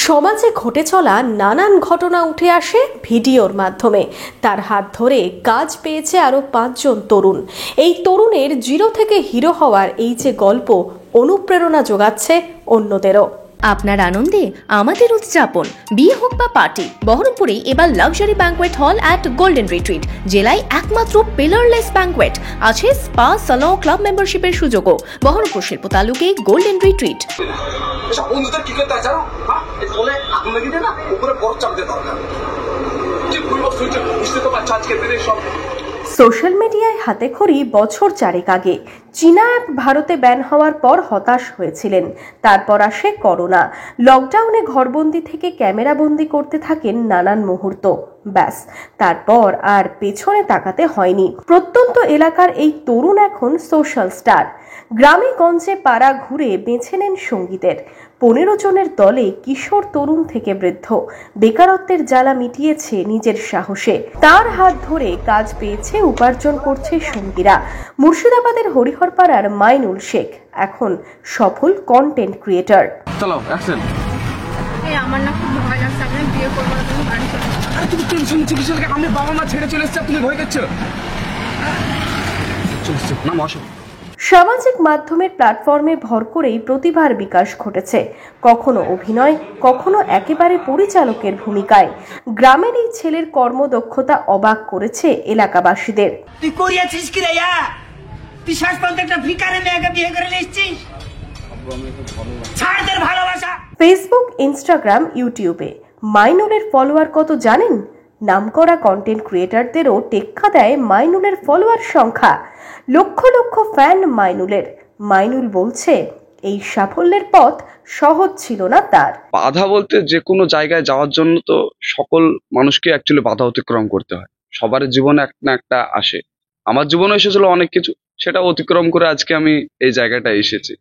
সমাজে ঘটে চলা নানান ঘটনা উঠে আসে ভিডিওর মাধ্যমে। তার হাত ধরে কাজ পেয়েছে আরও 5 জন তরুণ। এই তরুণের জিরো থেকে হিরো হওয়ার এই যে গল্প অনুপ্রেরণা যোগাচ্ছে অন্যদেরও। আপনার আনন্দে আমাদের উদযাপন, বিয়ে হোক বা পার্টি, বহরমপুরে এবার luxury banquet hall at golden retreat. জেলায় একমাত্র পিলারলেস ব্যাঙ্কোয়েট, আছে স্পা, সালন, ক্লাব মেম্বারশিপের সুযোগও। বহরমপুর শিল্প তালুকে গোল্ডেন রিট্রিট। বন্ধুদের কি করতে হয় জানো? বলে আগুন লাগিয়ে দেয় না, উপরে বরফ চাপতে দরকার। বুঝতে তো পারছো আজকে দিনে সব সোশ্যাল মিডিয়ায় হাতেখড়ি বছর 4 আগে চীনা অ্যাপ ভারতে ব্যান হওয়ার পর হতাশ হয়েছিলেন। তারপর আসে করোনা। লকডাউনে ঘরবন্দি থেকে ক্যামেরাবন্দি করতে থাকেন নানান মুহূর্ত। ব্যাস, তারপর আর পেছনে তাকাতে হয়নি। প্রত্যন্ত এলাকার এই তরুণ এখন সোশ্যাল স্টার। গ্রামে গঞ্জে পাড়া ঘুরে বেছে নেন সঙ্গীতের। 15 জনের দলে কিশোর তরুণ থেকে বৃদ্ধ বেকারত্বের জ্বালা মিটিয়েছে নিজের সাহসে। তার হাত ধরে কাজ পেয়েছে, উপার্জন করছে সঙ্গীরা। মুর্শিদাবাদের হরিহরপাড়ার মাইনুল শেখ এখন সফল কন্টেন্ট ক্রিয়েটর। চলো অ্যাকশন। আমার না খুব ভয় লাগছে, আমি বিয়ে করবো না, তুমি বাড়ি চলো। আরে তুমি টেনশন চিকিৎসা থেকে আমি বাবা মা ছেড়ে চলে এসেছি, তুমি ভয় করছো? চলছে না মশা। সামাজিক মাধ্যমের প্ল্যাটফর্মে ভর করেই প্রতিভার বিকাশ ঘটেছে। কখনো অভিনয়, কখনো একেবারে পরিচালকের ভূমিকায়। গ্রামের এই ছেলের কর্মদক্ষতা অবাক করেছে এলাকাবাসীদের। তুই করিয়াছিস কি রে? তুই শেষ পর্যন্ত একটা ভিখারি মেয়েকে বিয়ে করে নিচ্ছিস? ছাড় তোর ভালোবাসা। ফেসবুক, ইনস্টাগ্রাম, ইউটিউবে মাইনুলের ফলোয়ার কত জানেন? নামকরা কন্টেন্ট ক্রিয়েটরদেরও টেক্কা দেয় মাইনুলের ফলোয়ার সংখ্যা। লক্ষ লক্ষ ফ্যান মাইনুলের। মাইনুল বলছে এই সাফল্যের পথ সহজ ছিল না তার। বাধা বলতে যে কোনো জায়গায় যাওয়ার জন্য তো সকল মানুষকে অ্যাকচুয়ালি বাধা অতিক্রম করতে হয়। সবার জীবনে একটা না একটা আসে। আমার জীবনে এসেছিল অনেক কিছু, সেটা অতিক্রম করে আজকে আমি এই জায়গাটায় এসেছি।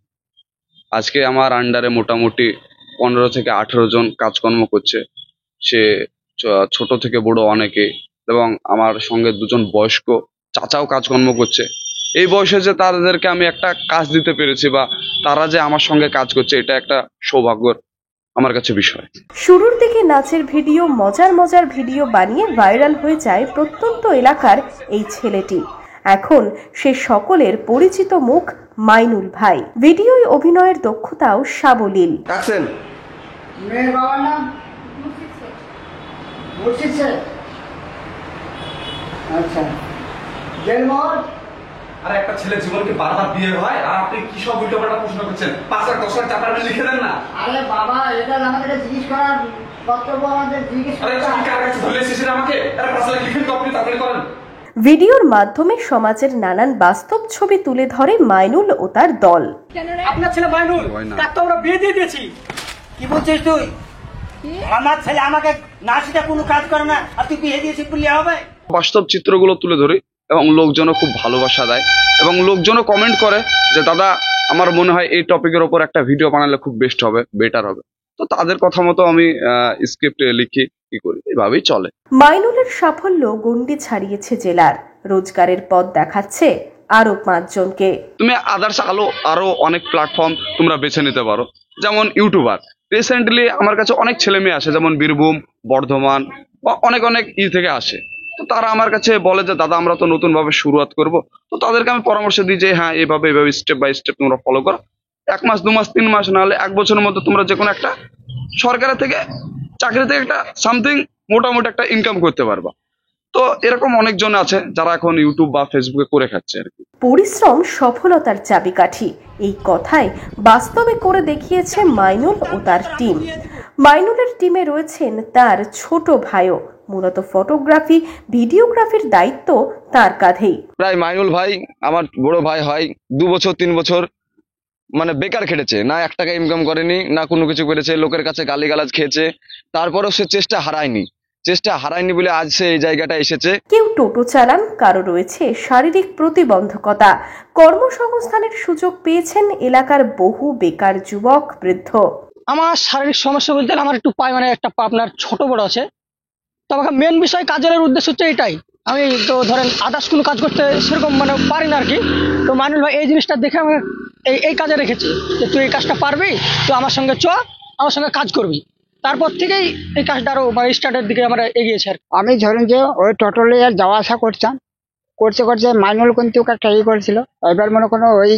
আজকে আমার আন্ডারে মোটামুটি 15 থেকে 18 জন কাজকর্ম করছে। সে ছোট থেকে বড় অনেকে, এবং আমার সঙ্গে 2 জন বয়স্ক চাচাও কাজকর্ম করছে। এই বয়সে যে তাদেরকে আমি একটা কাজ দিতে পেরেছি বা তারা যে আমার সঙ্গে কাজ করছে, এটা একটা সৌভাগ্যর আমার কাছে বিষয়। শুরুর দিকে নাচের ভিডিও, মজার মজার ভিডিও বানিয়ে ভাইরাল হয়ে যায় প্রত্যন্ত এলাকার এই ছেলেটি। এখন সে সকলের পরিচিত মুখ মাইনুল ভাই। ভিডিওয় অভিনয়ের দক্ষতাও সাবলীল। অ্যাকশন। মেয়ের বাবার নাম মুর্শিদ শেখ। আচ্ছা, জেলমোহর। আর একটা ছেলে জীবনকে বারবার বিয়ে হয়, আর আপনি কি সব উল্টোপাল্টা প্রশ্ন করছেন? 5 লাখ 10 লাখ টাকা লিখে দেন না। আরে বাবা, এটা আমাদের জিজ্ঞেস করার কর্তব্য, আমাদের জিজ্ঞেস আরে করতে তুমি কার কাছে ধরে এসেছেন আমাকে? আরে 5 লাখ লিখেন তো, আপনি তাড়াতাড়ি করেন। ভিডিওর মাধ্যমে সমাজের নানান বাস্তব ছবি তুলে ধরে মাইনুল ও তার দল। আপনার ছেলে মাইনুল, তার তো আমরা বিয়ে দিয়ে দিয়েছি। কি বলছিস তুই? আমার ছেলে আমাকে না সেটা কোনো কাজ করে না, আর তুই বিয়ে দিয়েছিস বললে হবে? বাস্তব চিত্রগুলো তুলে ধরি এবং লোকজনও খুব ভালোবাসা দেয়, এবং লোকজনও কমেন্ট করে যে দাদা আমার মনে হয় এই টপিকের ওপর একটা ভিডিও বানালে খুব বেস্ট হবে, বেটার হবে। তো তাদের কথা মতো আমি স্ক্রিপ্ট লিখি, কি করি, এইভাবেই চলে। মাইনুলের সাফল্য গণ্ডি ছাড়িয়েছে জেলার। রোজগারের পথ দেখাচ্ছে আরো 5 জনকে। তুমি আদার্স আরো অনেক প্ল্যাটফর্ম তোমরা বেছে নিতে পারো, যেমন ইউটিউবার। রিসেন্টলি আমার কাছে অনেক ছেলে মেয়ে আসে, যেমন বীরভূম, বর্ধমান বা অনেক অনেক থেকে আসে। তো তারা আমার কাছে বলে যে দাদা আমরা তো নতুন ভাবে শুরুয়াত করব। তো তাদেরকে আমি পরামর্শ দিই যে হ্যাঁ, এভাবে স্টেপ বাই স্টেপ তোমরা ফলো করো। 1 মাস 2 মাস 3 মাস না হলে 1 বছরের মধ্যে তোমরা যে কোনো একটা সরকারের থেকে, চাকরি থেকে একটা সামথিং মোটামুটি একটা ইনকাম করতে পারবা। তো এরকম অনেকজন আছে যারা এখন ইউটিউব বা ফেসবুকে করে খাচ্ছে আর কি। পরিশ্রম সফলতার চাবিকাঠি, এই কথাই বাস্তবে করে দেখিয়েছে মাইনুল ও তার টিম। মাইনুলের টিমে রয়েছেন তার ছোট ভাইও। মূলত ফটোগ্রাফি, ভিডিওগ্রাফির দায়িত্ব তার কাঁধেই। প্রায় মাইনুল ভাই আমার বড় ভাই হয়। 2 বছর 3 বছর মানে বেকার খেটেছে, না 1 টাকা ইনকাম করেনি, না কোনো কিছু করেছে, লোকের কাছে গালিগালাজ খেয়েছে। তারপরেও সে চেষ্টা হারায়নি বলে আজ সে এই জায়গাটা এসেছে। কেউ টোটো চালান, কারো রয়েছে শারীরিক প্রতিবন্ধকতা। কর্মসংস্থানের সুযোগ পেয়েছেন এলাকার বহু বেকার যুবক, বৃদ্ধ। আমার শারীরিক সমস্যা বলতে আমার একটু পায়, মানে একটা পা আপনার ছোট বড় আছে। তো আমাকে মেন বিষয় কাজের উদ্দেশ্য হচ্ছে এটাই। আমি তো ধরেন আদার্স কোনো কাজ করতে সেরকম মানে পারি না আর কি। তো মাইনুল ভাই এই জিনিসটা দেখে আমি এই কাজে রেখেছি যে তুই এই কাজটা পারবি, তো আমার সঙ্গে আমার সঙ্গে কাজ করবি। তারপর থেকেই এই কাজটা আরো স্টার্টের দিকে আমরা এগিয়েছি আর কি। আমি ধরুন যে ওই টোটো নিয়ে যাওয়া আসা করতাম, করতে করতে মাইনুল কিন্তু একটা করেছিল। এবার মনে করো ওই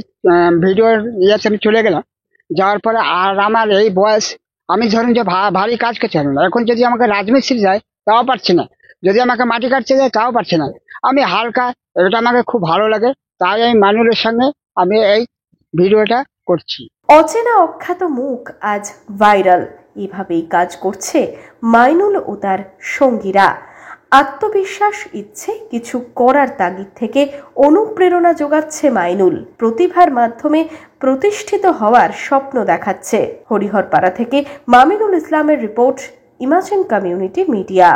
ভিডিওর ইয়েতে আমি চলে গেলাম, যাওয়ার পরে আর আমার এই বয়স, আমি ধরুন যে ভারী কাজ করতে পারি না। এখন যদি আমাকে রাজমিস্ত্রি যায় তাও পারছি না, যদি আমাকে মাটি কাটতে যায় তাও পারছি না। আমি হালকা, এটা আমাকে খুব ভালো লাগে, তাই আমি মাইনুলের সঙ্গে আমি এই ভিডিওটা করছি। অচেনা অখ্যাত মুখ আজ ভাইরাল, এভাবেই কাজ করছে মাইনুল ও তার সঙ্গীরা। আত্মবিশ্বাস, ইচ্ছে কিছু করার তাগিদ থেকে অনুপ্রেরণা যোগাচ্ছে মাইনুল। প্রতিভার মাধ্যমে প্রতিষ্ঠিত হওয়ার স্বপ্ন দেখাচ্ছে। হরিহরপাড়া থেকে মামিনুল ইসলামের রিপোর্ট, ইমাজিন কমিউনিটি মিডিয়া।